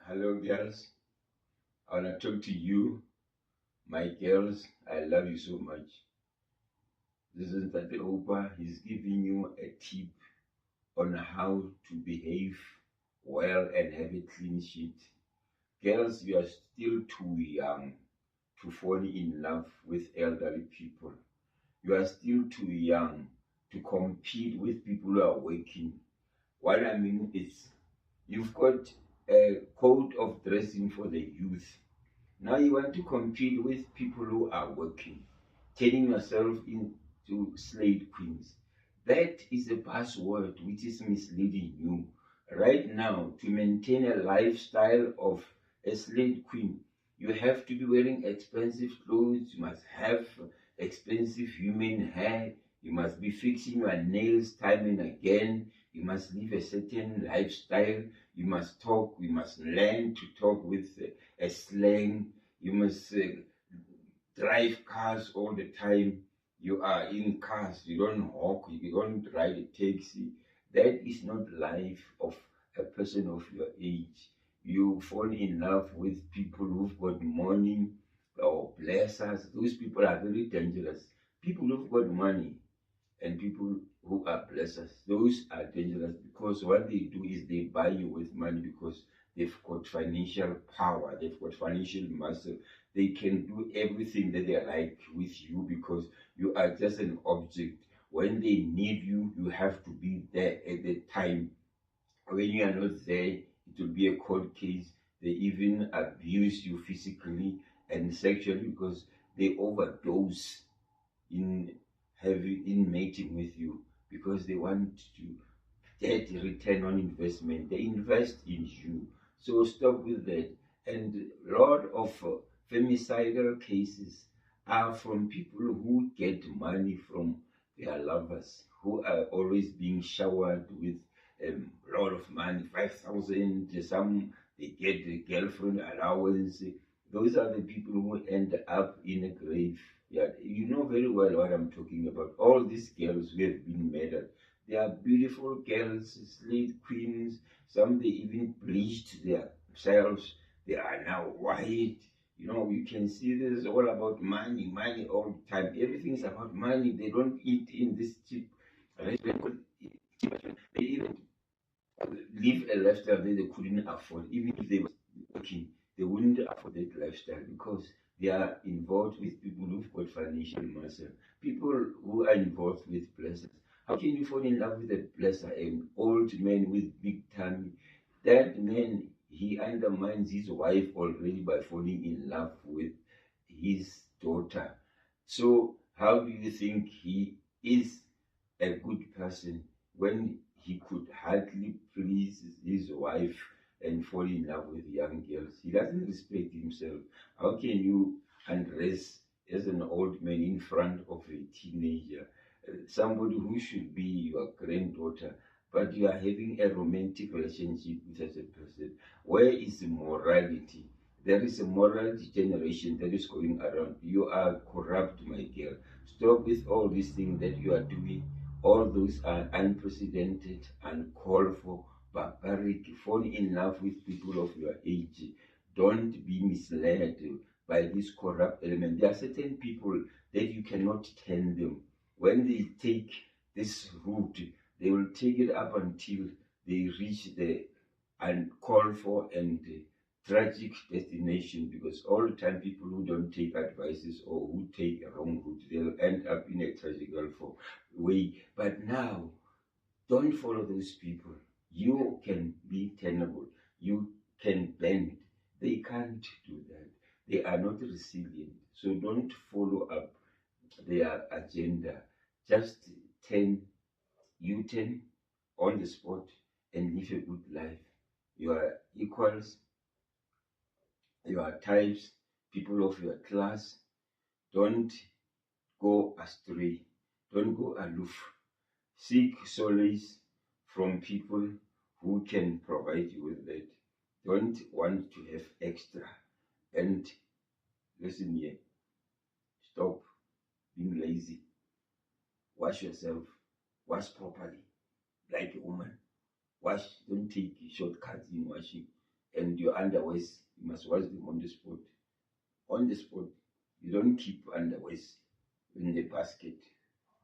Hello, girls. I want to talk to you, my girls. I love you so much. This is Tate Opa. He's giving you a tip on how to behave well and have a clean sheet. Girls, you are still too young to fall in love with elderly people. You are still too young to compete with people who are working. What I mean is, you've got a code of dressing for the youth. Now you want to compete with people who are working, turning yourself into slave queens. That is a buzzword which is misleading you. Right now, to maintain a lifestyle of a slave queen, you have to be wearing expensive clothes, you must have expensive human hair, you must be fixing your nails time and again, you must live a certain lifestyle, you must talk, you must learn to talk with a slang, you must drive cars all the time. You are in cars, you don't walk, you don't ride a taxi. That is not life of a person of your age. You fall in love with people who've got money or blessers. Those people are very dangerous. People who've got money and people who are blessers, those are dangerous because what they do is they buy you with money because they've got financial power, they've got financial muscle. They can do everything that they like with you because you are just an object. When they need you, you have to be there at the time. When you are not there, it will be a cold case. They even abuse you physically and sexually because they overdose in mating with you because they want to get return on investment. They invest in you. So stop with that. And a lot of femicidal cases are from people who get money from their lovers, who are always being showered with a lot of money, 5,000, some they get the girlfriend allowance. Those are the people who end up in a grave. Yeah, you know very well what I'm talking about. All these girls who have been murdered, they are beautiful girls, slave queens. Some they even bleached themselves. They are now white. You know, you can see this is all about money, money all the time. Everything is about money. They don't eat in this cheap restaurant. They even live a lifestyle that they couldn't afford. Even if they were working, they wouldn't afford that lifestyle because they are involved with people who've got financial muscle, people who are involved with blessers. How can you fall in love with a blesser, an old man with big tummy? That man, he undermines his wife already by falling in love with his daughter. So how do you think he is a good person when he could hardly please his wife and fall in love with young girls? He doesn't respect himself. How can you undress as an old man in front of a teenager, somebody who should be your granddaughter, but you are having a romantic relationship with such a person? Where is the morality? There is a moral degeneration that is going around. You are corrupt, my girl. Stop with all these things that you are doing. All those are unprecedented, uncalled for, barbaric. Fall in love with people of your age. Don't be misled by this corrupt element. There are certain people that you cannot turn them. When they take this route, they will take it up until they reach the uncalled for and tragic destination, because all the time people who don't take advices or who take a wrong route, they'll end up in a tragical way. But now, don't follow those people. You can be tenable. You can bend. They can't do that. They are not resilient. So don't follow up their agenda. Just U-turn on the spot and live a good life. Your equals, your types, people of your class, don't go astray. Don't go aloof. Seek solace from people who can provide you with that. Don't want to have extra. And listen here, stop being lazy. Wash yourself. Wash properly, like a woman. Wash, don't take shortcuts in washing. and your underwears, you must wash them on the spot. On the spot. You don't keep underwears in the basket.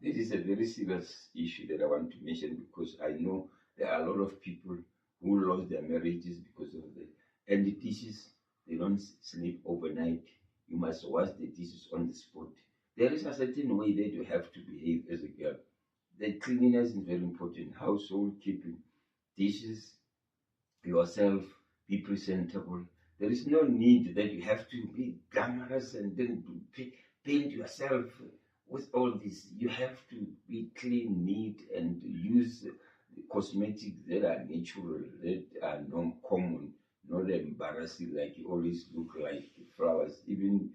This is a very serious issue that I want to mention, because I know there are a lot of people who lost their marriages because of that. And the dishes, they don't sleep overnight. You must wash the dishes on the spot. There is a certain way that you have to behave as a girl. The cleanliness is very important. Household keeping, dishes, yourself, be presentable. There is no need that you have to be glamorous and then paint yourself with all this. You have to be clean, neat, and use cosmetics that are natural, that are non-common, not embarrassing, like you always look like flowers. Even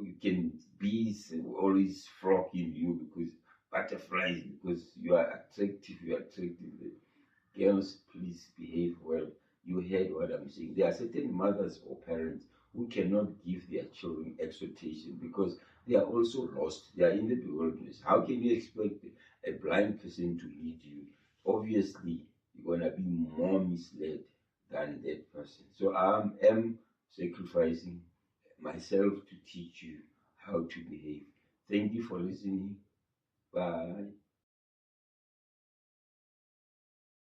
you can bees always flocking you because butterflies, because you are attractive, Girls, please behave well. You heard what I'm saying. There are certain mothers or parents who cannot give their children exhortation because they are also lost. They are in the wilderness. How can you expect a blind person to lead you? Obviously, you're going to be more misled than that person. So I am sacrificing myself to teach you how to behave. Thank you for listening. Bye.